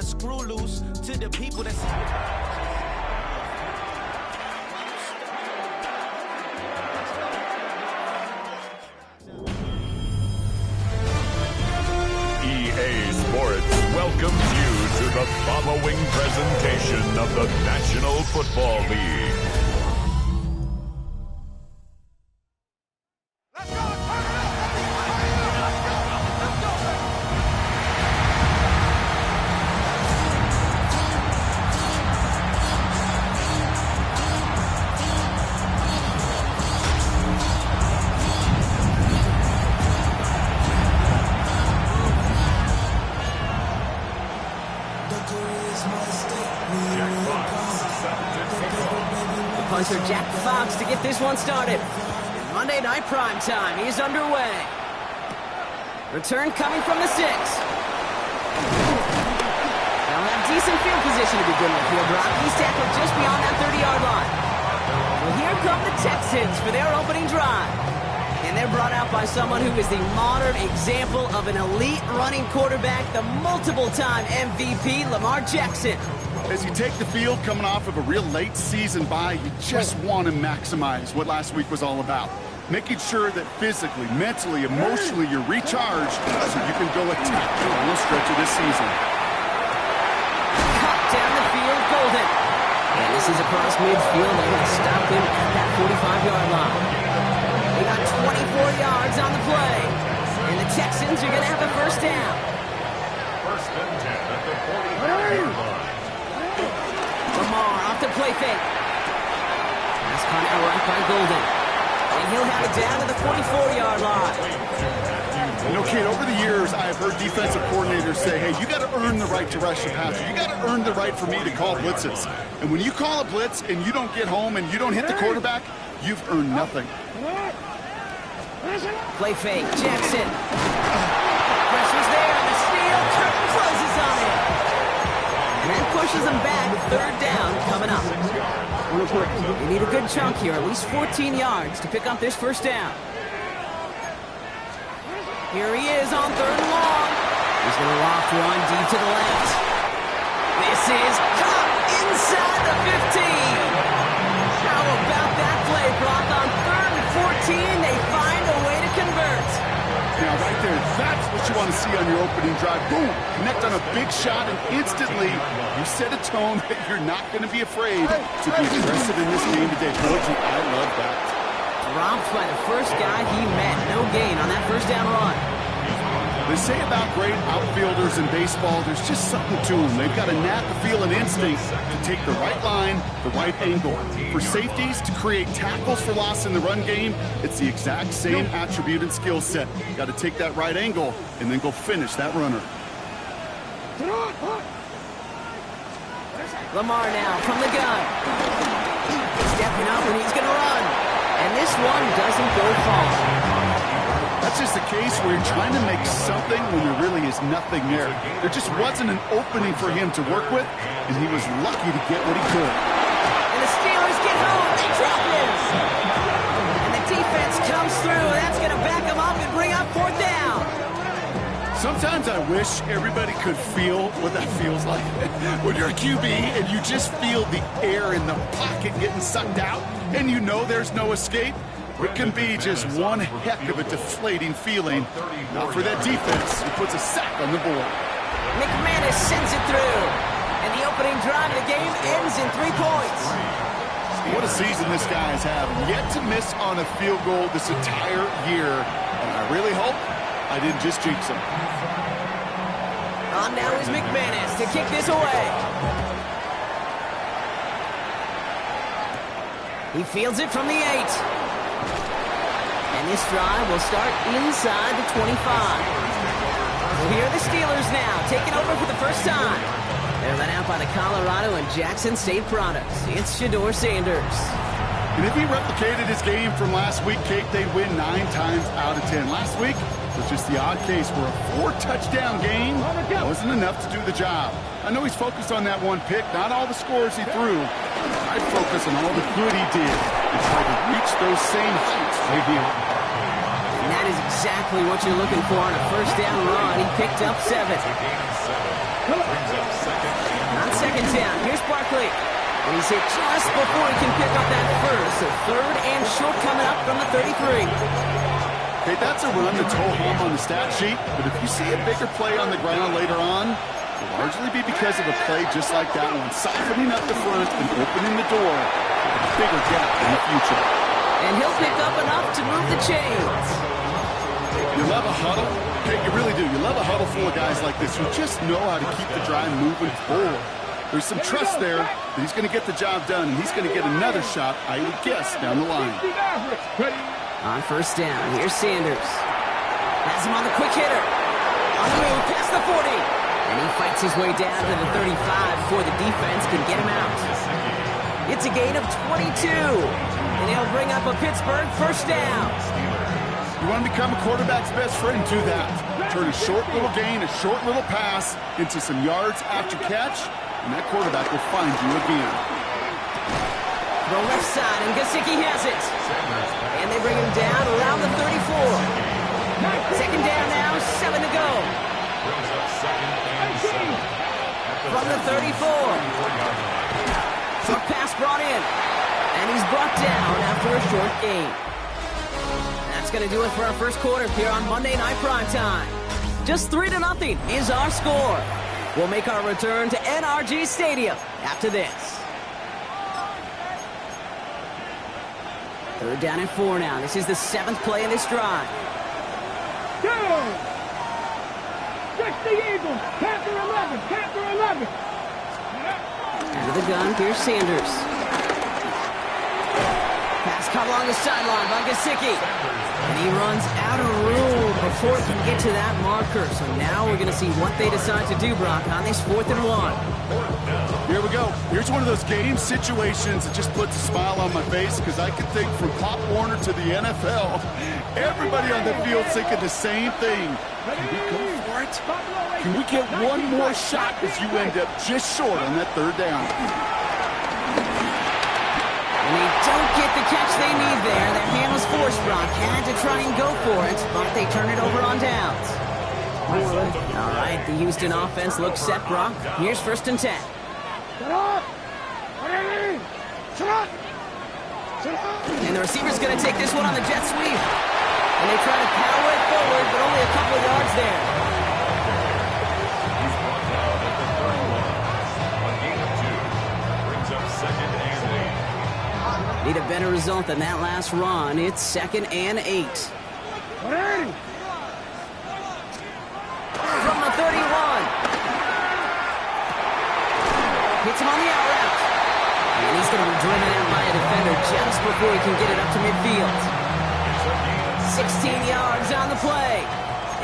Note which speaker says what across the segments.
Speaker 1: screw loose to the people that
Speaker 2: EA Sports welcomes you to the following presentation of the National Football League.
Speaker 3: Punter Jack Fox to get this one started. Monday night prime time. He's underway. Return coming from the 6. They'll have decent field position to begin with here, Brock. He's tackled just beyond that 30-yard line. Well, here come the Texans for their opening drive. And they're brought out by someone who is the modern example of an elite running quarterback, the multiple-time MVP, Lamar Jackson.
Speaker 4: As you take the field coming off of a real late season bye, you just want to maximize what last week was all about. Making sure that physically, mentally, emotionally, you're recharged so you can go attack the final stretch of this season.
Speaker 3: Cut down the field, Golden. And this is across midfield. They're going to stop him at that 45-yard line. They got 24 yards on the play. And the Texans are going to have a first down.
Speaker 2: First and 10 at the 45-yard line.
Speaker 3: Lamar off the play fake. That's caught out right by Golden. And he'll have it down to the 44-yard line.
Speaker 4: You know, kid, over the years, I have heard defensive coordinators say, hey, you got to earn the right to rush the passer. You got to earn the right for me to call blitzes. And when you call a blitz and you don't get home and you don't hit the quarterback, you've earned nothing.
Speaker 3: Play fake. Jackson. Pressure's there, and the steal. Curtain closes on it. And that pushes them back. Third down coming up. They need a good chunk here, at least 14 yards to pick up this first down. Here he is on third and long. He's going to loft one deep to the left. This is caught inside the 15. How about that play, Brock? On third and 14, they find a way to convert.
Speaker 4: Now, right there, that's what you want to see on your opening drive. Boom! Connect on a big shot, and instantly you set a tone that you're not going to be afraid to be aggressive in this game today. Boy, I love that.
Speaker 3: Dropped by the first guy he met. No gain on that first down run.
Speaker 4: They say about great outfielders in baseball, there's just something to them. They've got a knack, a feel, and instinct to take the right line, the right angle. For safeties, to create tackles for loss in the run game, it's the exact same attribute and skill set. Got to take that right angle and then go finish that runner.
Speaker 3: Lamar now from the gun. Stepping up, and he's going to run. And this one doesn't go far.
Speaker 4: That's just a case where you're trying to make something when there really is nothing there. There just wasn't an opening for him to work with, and he was lucky to get what he could.
Speaker 3: And the Steelers get home. They drop this. And the defense comes through. That's going to back them up and bring up fourth down.
Speaker 4: Sometimes I wish everybody could feel what that feels like. When you're a QB and you just feel the air in the pocket getting sucked out, and you know there's no escape, it can be just one heck of a deflating feeling. Not for that defense, who puts a sack on the board.
Speaker 3: McManus sends it through. And the opening drive of the game ends in 3 points.
Speaker 4: What a season this guy has had. Yet to miss on a field goal this entire year. And I really hope I didn't just jinx him.
Speaker 3: On now is McManus to kick this away. He fields it from the 8. And this drive will start inside the 25. Well, here are the Steelers now, taking over for the first time. They're led out by the Colorado and Jackson State products. It's Shedeur Sanders.
Speaker 4: And if he replicated his game from last week, Kate, they'd win 9 times out of 10. Last week was just the odd case where a 4-touchdown game wasn't enough to do the job. I know he's focused on that one pick, not all the scores he threw. I'd focus on all the good he did and try to reach those same heights maybe.
Speaker 3: And that is exactly what you're looking for on a first down run. He picked up 7. On second down, here's Barkley. And he's hit just before he can pick up that first. So third and short coming up from the 33.
Speaker 4: Okay, that's a run that's ho-hum on the stat sheet, but if you see a bigger play on the ground later on, it'll largely be because of a play just like that one, softening up the front and opening the door for a bigger gap in the future.
Speaker 3: And he'll pick up enough to move the chains.
Speaker 4: You love a huddle? Okay, you really do. You love a huddle full of guys like this who just know how to keep the drive moving forward. There's some trust there that he's going to get the job done, and he's going to get another shot, I would guess, down the line.
Speaker 3: On first down, here's Sanders. Has him on the quick hitter. On the move, past the 40. And he fights his way down to the 35 before the defense can get him out. It's a gain of 22. And he'll bring up a Pittsburgh first down.
Speaker 4: You want to become a quarterback's best friend, do that. Turn a short little gain, a short little pass into some yards after catch, and that quarterback will find you again.
Speaker 3: The left side, and Gesicki has it. And they bring him down around the 34. Second down now, 7 to go. From the 34. Short pass brought in. And he's brought down after a short gain. That's going to do it for our first quarter here on Monday Night Primetime. Just 3-0 is our score. We'll make our return to NRG Stadium after this. Third down and 4 now. This is the 7th play in this drive.
Speaker 5: Check the Eagles. Panther 11. Panther 11.
Speaker 3: Out of the gun, here's Sanders. Pass caught along the sideline by Gesicki. And he runs out of room before he can get to that marker. So now we're going to see what they decide to do, Brock, on this 4th and 1.
Speaker 4: Here we go. Here's one of those game situations that just puts a smile on my face because I can think from Pop Warner to the NFL. Everybody on the field thinking the same thing. Can we go for it? Can we get one more shot as you end up just short on that third down?
Speaker 3: And they don't get the catch they need there. That hand was forced, Brock. Had to try and go for it, but they turn it over on downs. All right, the Houston offense looks set, Brock. Here's 1st and 10. And the receiver's going to take this one on the jet sweep. And they try to power it forward, but only a couple of yards there. Need a better result than that last run. It's 2nd and 8. From the 31. Hits him on the out route. And he's going to be driven out by a defender just before he can get it up to midfield. 16 yards on the play.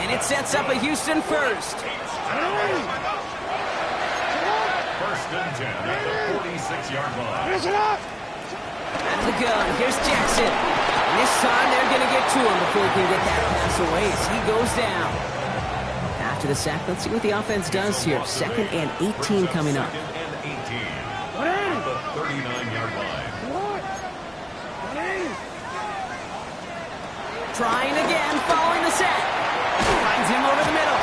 Speaker 3: And it sets up a Houston first.
Speaker 2: 1st and 10 at the 46-yard line.
Speaker 3: Out of the gun, here's Jackson. And this time they're going to get to him before he can get that pass away as he goes down. After the sack, let's see what the offense does here. 2nd and 18 coming up.
Speaker 2: 2nd and 18 at the 39-yard line.
Speaker 3: Trying again, following the set. Finds him over the middle.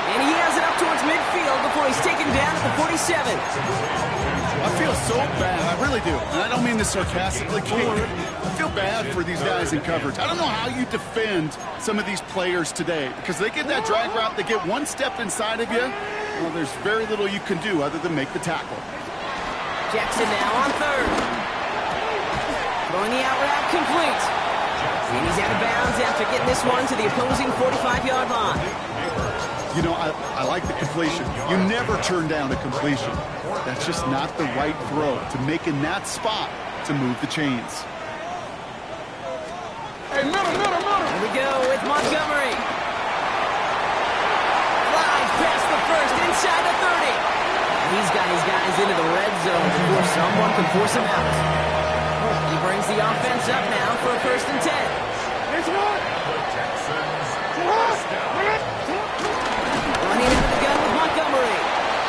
Speaker 3: And he has it up towards midfield before he's taken down at the 47.
Speaker 4: I feel so bad. I really do. And I don't mean this sarcastically, Kate. I feel bad for these guys in coverage. I don't know how you defend some of these players today because they get that drag route, they get one step inside of you. Well, there's very little you can do other than make the tackle.
Speaker 3: Jackson now on 3rd. Throwing the out route complete. And he's out of bounds after getting this one to the opposing 45-yard line.
Speaker 4: You know, I like the completion. You never turn down a completion. That's just not the right throw to make in that spot to move the chains.
Speaker 5: Hey, middle.
Speaker 3: Here we go with Montgomery. Flies past the first, inside the 30. He's got his guys into the red zone before someone can force him out. He brings the offense up now for a 1st and 10. Running into the gun with Montgomery.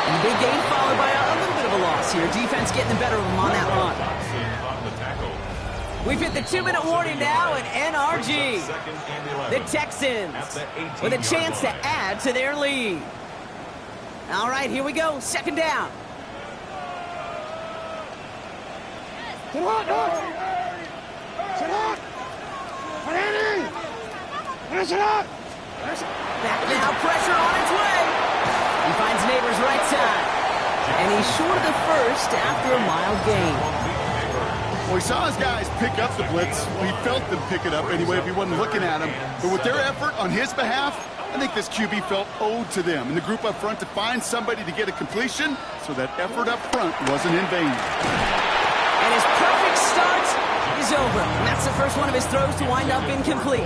Speaker 3: And big gain followed by a little bit of a loss here. Defense getting the better of him on that run. We've hit the 2-minute warning now at NRG. The Texans with a chance to add to their lead. All right, here we go. Second down. Back now, pressure on its way. He finds Neighbors right side. And he's short of the first after a mild gain.
Speaker 4: Well, he saw his guys pick up the blitz. Well, he felt them pick it up anyway if he wasn't looking at him. But with their effort on his behalf, I think this QB felt owed to them and the group up front to find somebody to get a completion, so that effort up front wasn't in vain.
Speaker 3: And his perfect start is over. And that's the first one of his throws to wind up incomplete.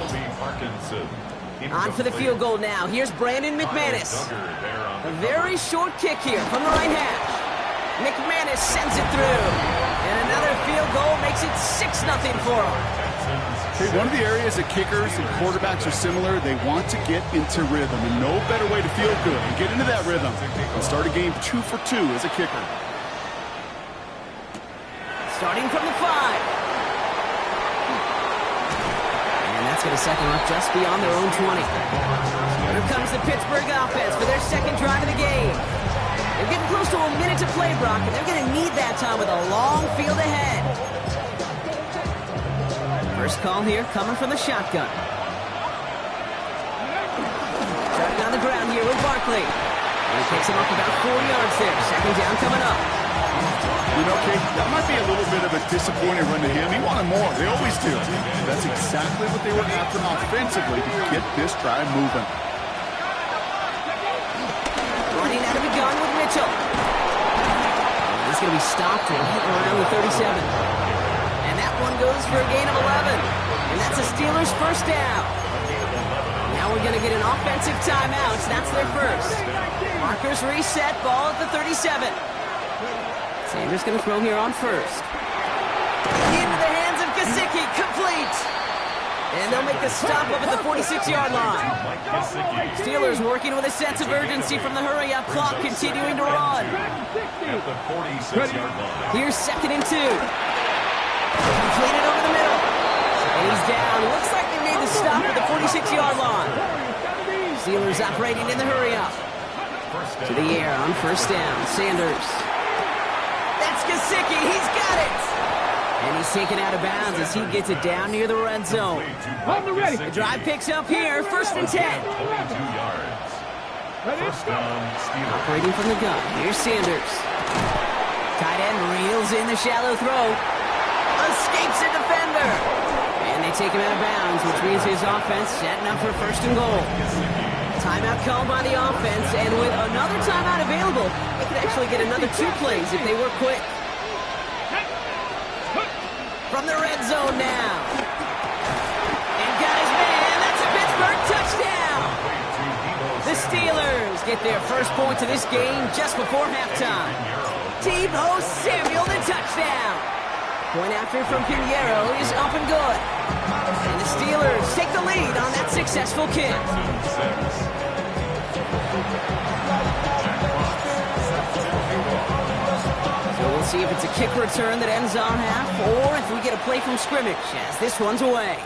Speaker 3: On for the field goal now. Here's Brandon McManus. A very short kick here from the right hash. McManus sends it through. And another field goal makes it 6-0 for him.
Speaker 4: Hey, one of the areas that kickers and quarterbacks are similar, they want to get into rhythm. And no better way to feel good and get into that rhythm than start a game 2 for 2 as a kicker.
Speaker 3: Starting from the 5. And that's going to set them up just beyond their own 20. Here comes the Pittsburgh offense for their second drive of the game. They're getting close to a minute to play, Brock, and they're going to need that time with a long field ahead. First call here coming from the shotgun. Starting on the ground here with Barkley. And he picks him up about 4 yards there. Second down coming up.
Speaker 4: You know, Kate, that might be a little bit of a disappointing run to him. He wanted more. They always do. That's exactly what they were after offensively to get this drive moving.
Speaker 3: Running out of the gun with Mitchell. He's going to be stopped and hit around the 37. And that one goes for a gain of 11. And that's the Steelers' first down. Now we're going to get an offensive timeout. That's their first. Markers reset, ball at the 37. Sanders going to throw here on first. Into the hands of Gesicki, complete. And they'll make the stop up at the 46-yard line. Steelers working with a sense of urgency from the hurry-up clock, continuing to run. Here's second and 2. Completed over the middle. And he's down. Looks like they made the stop at the 46-yard line. Steelers operating in the hurry-up. To the air on first down. Sanders. That's Gesicki. He's got it. And he's taken out of bounds as he gets it down near the red zone. The drive picks up here. First and 10. Operating from the gun. Here's Sanders. Tight end reels in the shallow throw. Escapes a defender. And they take him out of bounds, which means his offense setting up for first and goal. Timeout called by the offense, and with another timeout available, they could actually get another 2 plays if they were quick. From the red zone now. And got his man. That's a Pittsburgh touchdown. The Steelers get their first point of this game just before halftime. Deebo Samuel, the touchdown. Point after from Pinheiro is up and good. And the Steelers take the lead on that successful kick. So we'll see if it's a kick return that ends on half, or if we get a play from scrimmage as this one's away.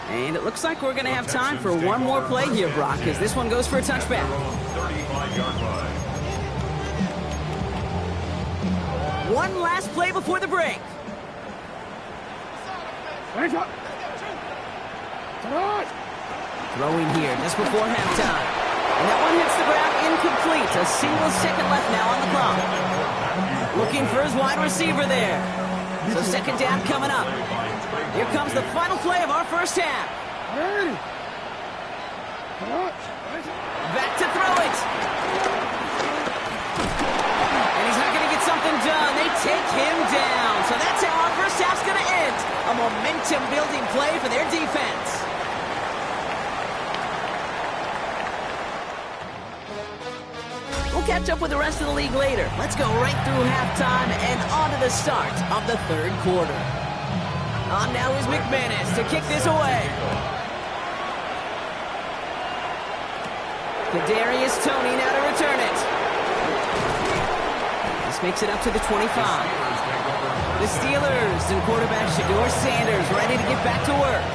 Speaker 3: And it looks like we're going to have time for one more play here, Brock, as this one goes for a touchback.
Speaker 2: 35-yard line.
Speaker 3: One last play before the break. Throwing here just before halftime. And that one hits the ground incomplete. A single second left now on the clock. Looking for his wide receiver there. So second down coming up. Here comes the final play of our first half. Back to throw it. And he's not going to get something done. They take him down. So that's how our first half's going to end. A momentum-building play for their defense. We'll catch up with the rest of the league later. Let's go right through halftime and on to the start of the third quarter. On now is McManus to kick this away. Kadarius Toney now to return it. This makes it up to the 25. The Steelers and quarterback Shedeur Sanders ready to get back to work.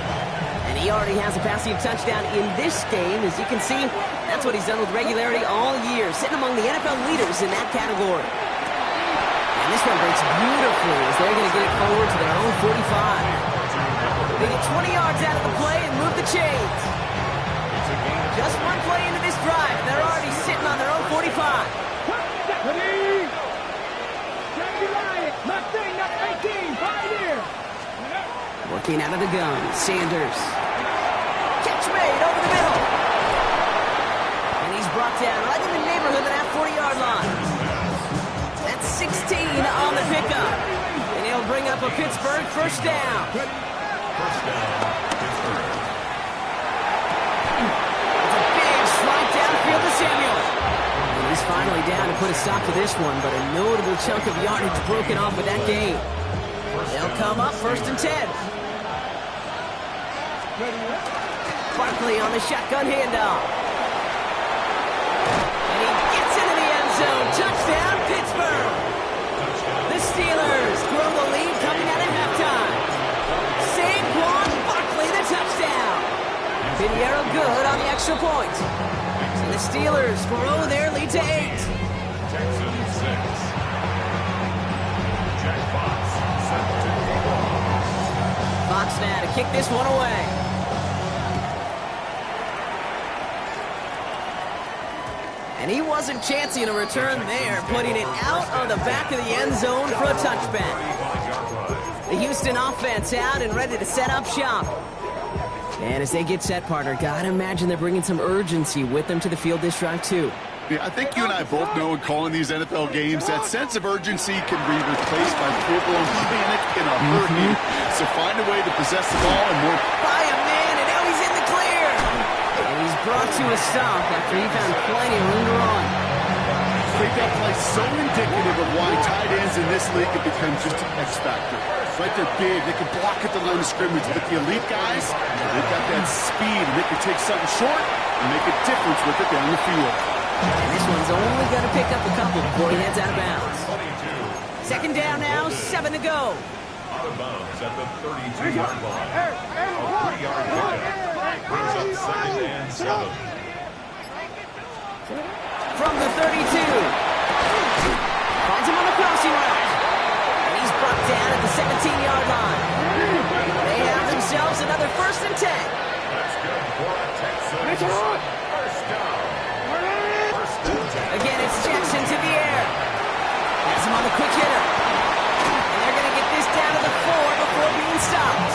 Speaker 3: And he already has a passing touchdown in this game. As you can see, that's what he's done with regularity all year, sitting among the NFL leaders in that category. And this one breaks beautifully as they're going to get it forward to their own 45. They get 20 yards out of the play and move the chains. Just one play into this drive, and they're already sitting on their own 45. Working out of the gun, Sanders. Catch made over the middle. And he's brought down right in the neighborhood of that 40-yard line. That's 16 on the pickup. And he'll bring up a Pittsburgh first down.
Speaker 2: First down, Pittsburgh.
Speaker 3: It's a big slide downfield to Samuel. And he's finally down to put a stop to this one, but a notable chunk of yardage broken off with that gain. They'll come up first and 10. Barkley on the shotgun handoff. And he gets into the end zone. Touchdown, Pittsburgh. The Steelers grow the lead coming out of halftime. Saquon Barkley, the touchdown. Pinheiro good on the extra point. And the Steelers grow their lead to 8.
Speaker 2: Texans 6. Jack Fox set to kick off.
Speaker 3: Fox now to kick this one away. And he wasn't chancing a return there, putting it out on the back of the end zone for a touchback. The Houston offense out and ready to set up shop. And as they get set, partner, gotta imagine they're bringing some urgency with them to the field this drive, too.
Speaker 4: Yeah, I think you and I both know in calling these NFL games that sense of urgency can be replaced by full-blown panic in a hurry. So find a way to possess the ball and more.
Speaker 3: By a man, and now he's in the clear. And he's brought to a stop after he found plenty of room to run.
Speaker 4: I think that play so indicative of why tight ends in this league have become just an X factor. Right, they're big. They can block at the line of scrimmage. But the elite guys, they've got that speed, and they can take something short and make a difference with it down the field.
Speaker 3: And this one's only going to pick up a couple before he heads out of bounds. Second down now, 7 to go.
Speaker 2: Out of bounds at the 32-yard line. A 3-yard pickup brings up second and 7.
Speaker 3: From the 32. Finds him on the crossing route. And he's brought down at the 17-yard line. They have themselves another first and 10.
Speaker 2: That's good for a Texans. First down.
Speaker 3: Again, it's Jackson to the air. Has him on the quick hitter. And they're going to get this down to the 4 before being stopped.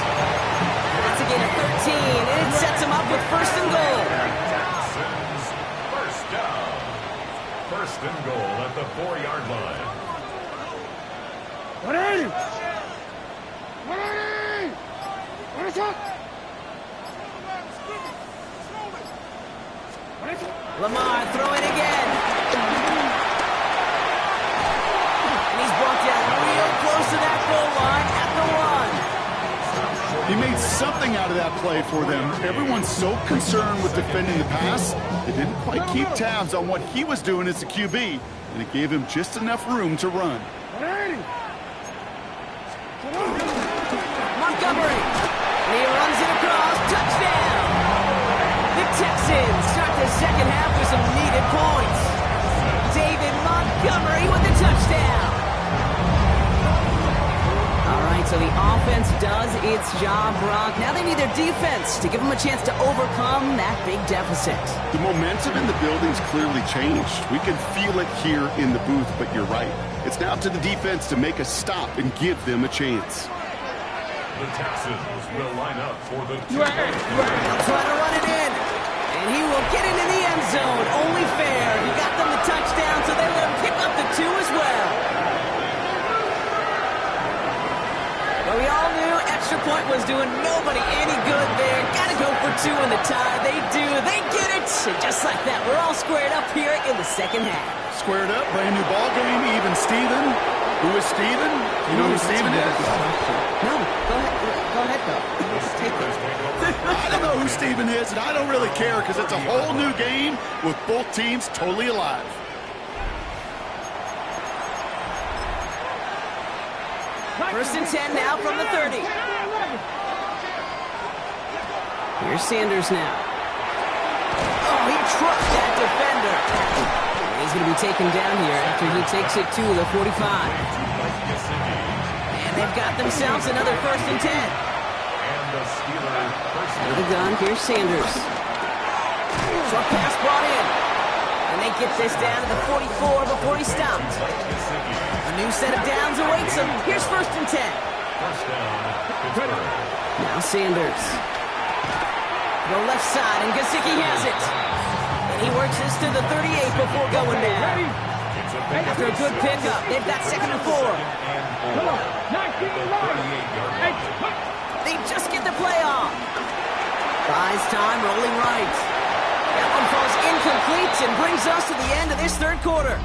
Speaker 3: That's a gain of 13, and it sets him up with first and goal.
Speaker 2: Texans. First down. First and goal at the 4-yard line.
Speaker 3: Lamar throwing again. And he's brought down real close to that goal line at the 1.
Speaker 4: He made something out of that play for them. Everyone's so concerned with defending the pass, they didn't quite keep tabs on what he was doing as a QB, and it gave him just enough room to run.
Speaker 3: Montgomery. And he runs it across. Touchdown. The Texans start the second half with some needed points. David Montgomery with the touchdown. All right, so the offense does its job, Brock. Now they need their defense to give them a chance to overcome that big deficit.
Speaker 4: The momentum in the building's clearly changed. We can feel it here in the booth, but you're right. It's now to the defense to make a stop and give them a chance.
Speaker 2: The Texans will line up for the
Speaker 3: They'll try to run it in. And he will get into the end zone. Only fair. He got them the touchdown, so they let him pick up the 2 as well. But we all knew extra point was doing nobody any good there. Got to go for 2 in the tie. They do. They get it. And just like that, we're all squared up here in the second half.
Speaker 4: Squared up, brand new ball game, even Steven. Who is Steven? You know who Steven is?
Speaker 3: No, go ahead, though. Take it.
Speaker 4: I don't know who Steven is, and I don't really care because it's a whole new game with both teams totally alive.
Speaker 3: First and 10 now from the 30. Here's Sanders now. Oh, he trucked that defender. He's going to be taken down here after he takes it to the 45. And they've got themselves another 1st and 10. With the gun, here's Sanders. Short pass brought in. And they get this down to the 44 before he stopped. A new set of downs awaits him. Here's 1st and 10. Now Sanders. The left side, and Gesicki has it. And he works this to the 38 before going down. After a good pickup, they've got 2nd and 4. They just get the play off. Buys time, rolling right. That one falls incomplete and brings us to the end of this 3rd quarter.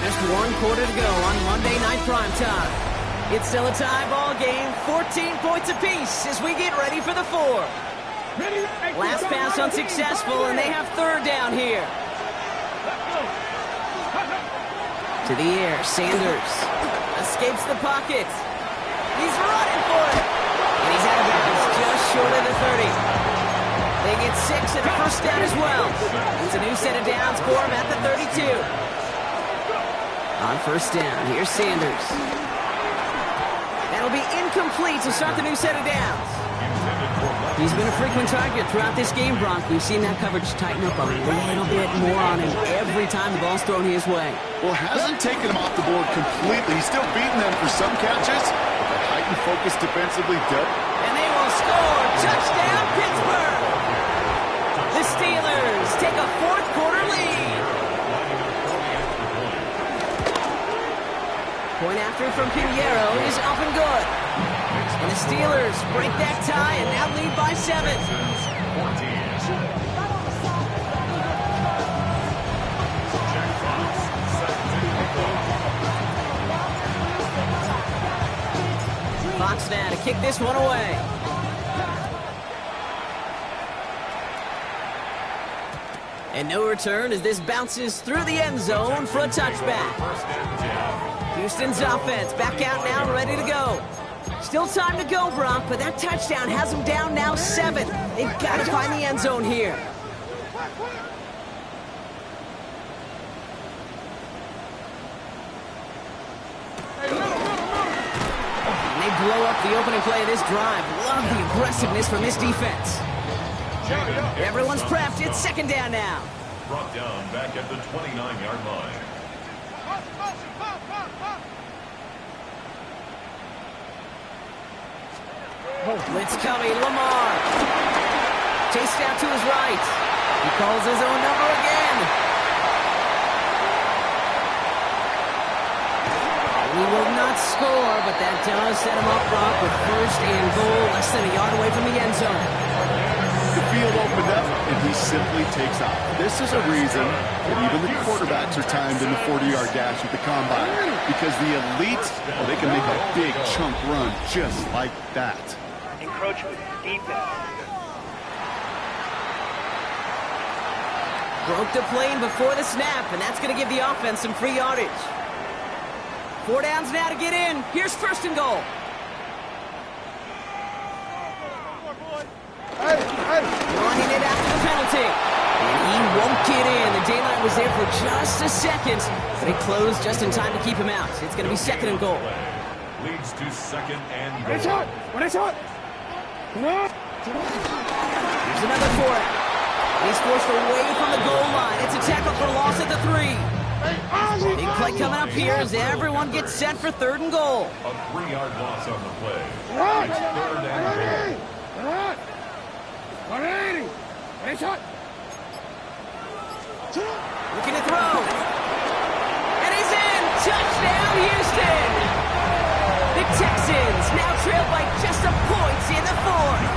Speaker 3: Just 1 quarter to go on Monday Night Primetime. It's still a tie ball game, 14 points apiece as we get ready for the 4th. Last pass unsuccessful, and they have 3rd down here. To the air, Sanders escapes the pocket. He's running for it. And he's out of bounds just short of the 30. They get 6 and a 1st down as well. It's a new set of downs for him at the 32. On 1st down, here's Sanders. That'll be incomplete to start the new set of downs. He's been a frequent target throughout this game, Bronk. We've seen that coverage tighten up a little bit more on him every time the ball's thrown his way.
Speaker 4: Well, hasn't taken him off the board completely. He's still beating them for some catches. But the heightened focus defensively does.
Speaker 3: And they will score. Touchdown, Pittsburgh! The Steelers take a 4th quarter lead. Point after from Pinheiro is up and good. And the Steelers break that tie and now lead by 7. Fox now to kick this one away. And no return as this bounces through the end zone for a touchback. Houston's offense back out now, ready to go. Still time to go, Brock, but that touchdown has them down now 7. They've got to find the end zone here. And they blow up the opening play of this drive. Love the aggressiveness from this defense. Everyone's prepped. It's 2nd down now.
Speaker 2: Brought down back at the 29-yard line.
Speaker 3: Blitz coming, Lamar. Chased out to his right. He calls his own number again. He will not score, but that does set him up, Brock, with 1st and goal, less than a yard away from the end zone.
Speaker 4: The field opened up, and he simply takes off. This is a reason that even the quarterbacks are timed in the 40-yard dash at the combine, because the elite, well, they can make a big chunk run just like that.
Speaker 5: Encroachment, defense.
Speaker 3: Broke the plane before the snap, and that's going to give the offense some free yardage. 4 downs now to get in. Here's 1st and goal. Running it after the penalty. And he won't get in. The daylight was there for just a second, but it closed just in time to keep him out. It's going to be 2nd and goal.
Speaker 2: Leads to 2nd and goal.
Speaker 3: Here's another for it. He's forced away from the goal line. It's a tackle for loss at the 3. Big play coming up here as everyone gets set for 3rd and goal.
Speaker 2: A 3-yard loss on the play. It's 3rd and goal.
Speaker 3: Looking to throw. And he's in. Touchdown, Houston. The Texans now trail by just a point in the 4th.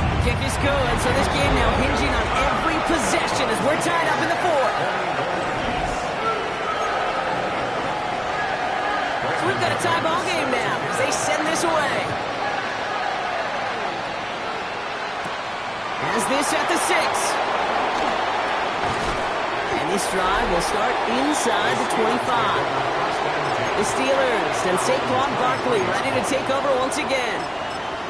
Speaker 3: The kick is good, so this game now hinging on every possession as we're tied up in the 4th. So we've got a tie ball game now as they send this away. Has this at the 6. And this drive will start inside the 25. The Steelers and Saquon Barkley ready to take over once again.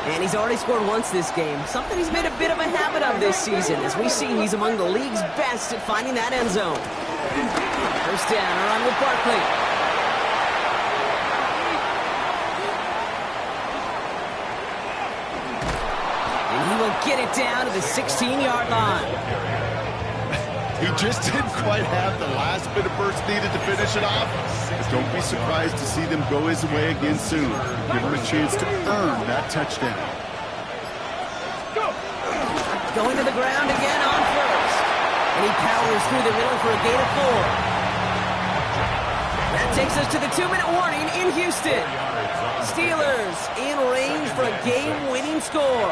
Speaker 3: And he's already scored once this game, something he's made a bit of a habit of this season. As we see, he's among the league's best at finding that end zone. First down, a run with Barkley. And he will get it down to the 16-yard line.
Speaker 4: He just didn't quite have the last bit of burst needed to finish it off. But don't be surprised to see them go his way again soon. Give him a chance to earn that touchdown.
Speaker 3: Going to the ground again on first. And he powers through the middle for a gain of 4. That takes us to the 2-minute warning in Houston. Steelers in range for a game-winning score.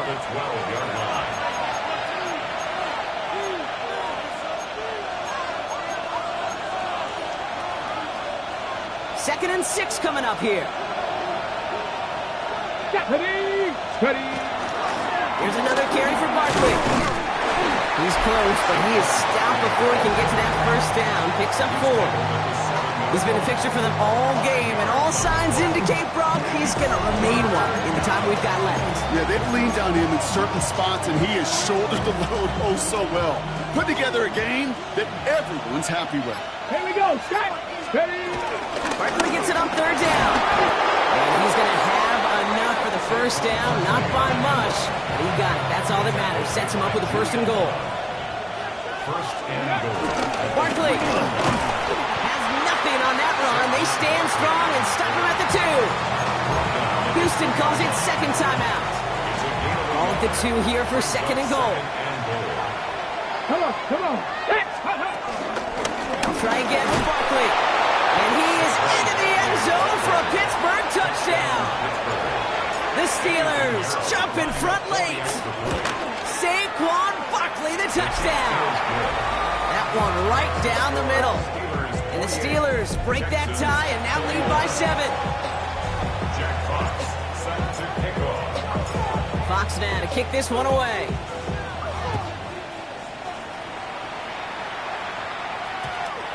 Speaker 3: Second and 6 coming up here.
Speaker 5: Steady.
Speaker 3: Here's another carry for Barkley. He's close, but he is stout before he can get to that first down. Picks up 4. He's been a fixture for them all game, and all signs indicate, Brock, he's going to remain one in the time we've got left.
Speaker 4: Yeah, they've leaned on him in certain spots, and he has shouldered the load oh so well. Put together a game that everyone's happy with.
Speaker 5: Here we go. Steady.
Speaker 3: Barkley gets it on third down. And he's going to have enough for the first down. Not by much, but he got it. That's all that matters. Sets him up with a first and goal. Barkley has nothing on that run. They stand strong and stop him at the 2. Houston calls it second timeout. All at the 2 here for second and goal.
Speaker 5: Come on.
Speaker 3: They'll try again with Barkley. And he is into the end zone for a Pittsburgh touchdown. The Steelers jump in front late. Saquon Barkley, the touchdown. That one right down the middle. And the Steelers break that tie and now lead by 7. Fox now to kick this one away.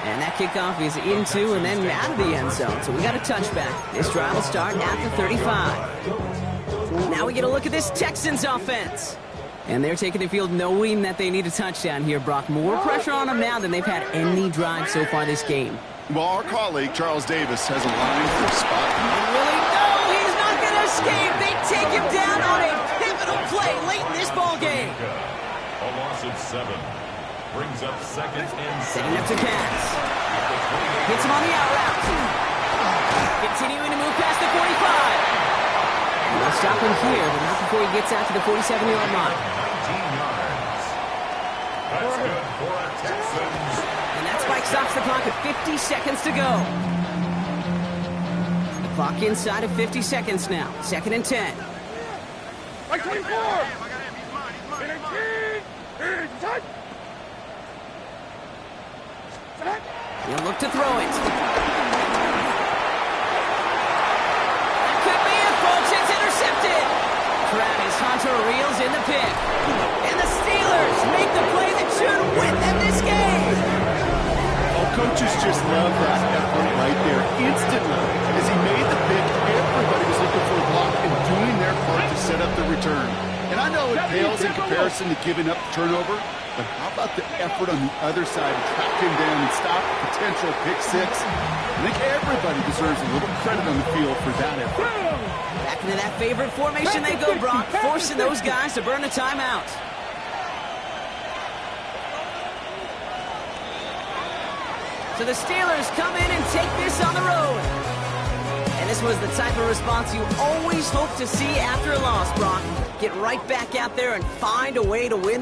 Speaker 3: And that kickoff is into and then out of the end zone. So we got a touchback. This drive will start at the 35. Now we get a look at this Texans offense. And they're taking the field knowing that they need a touchdown here, Brock. More pressure on them now than they've had any drive so far this game.
Speaker 4: Well, our colleague, Charles Davis, has a line for a spot.
Speaker 3: Really? No, he's not going to escape. They take him down on a pivotal play late in this ball game.
Speaker 2: A loss of 7. Brings up second and 7.
Speaker 3: Setting up to pass. Hits him on the out route. Continuing to move past the 45. And they'll stop him here, but not before he gets out to the 47-yard line.
Speaker 2: 19 yards. That's good for a Texans.
Speaker 3: And that spike stops the clock at 50 seconds to go. The clock inside of 50 seconds now. Second and 10.
Speaker 5: Like 24. Touch.
Speaker 3: He'll look to throw it. That could be it, folks. It's intercepted. Travis Hunter reels in the pick. And the Steelers make the play that should win them this game.
Speaker 4: Oh, coaches just love that effort right there. Instantly, as he made the pick, everybody was looking for a block and doing their part to set up the return. And I know it pales in comparison to giving up the turnover, but how about the effort on the other side to track him down and stop a potential pick 6? I think everybody deserves a little credit on the field for that effort.
Speaker 3: Back into that favorite formation they go, Brock, forcing those guys to burn a timeout. So the Steelers come in and take this on the road. And this was the type of response you always hope to see after a loss, Brock. Get right back out there and find a way to win the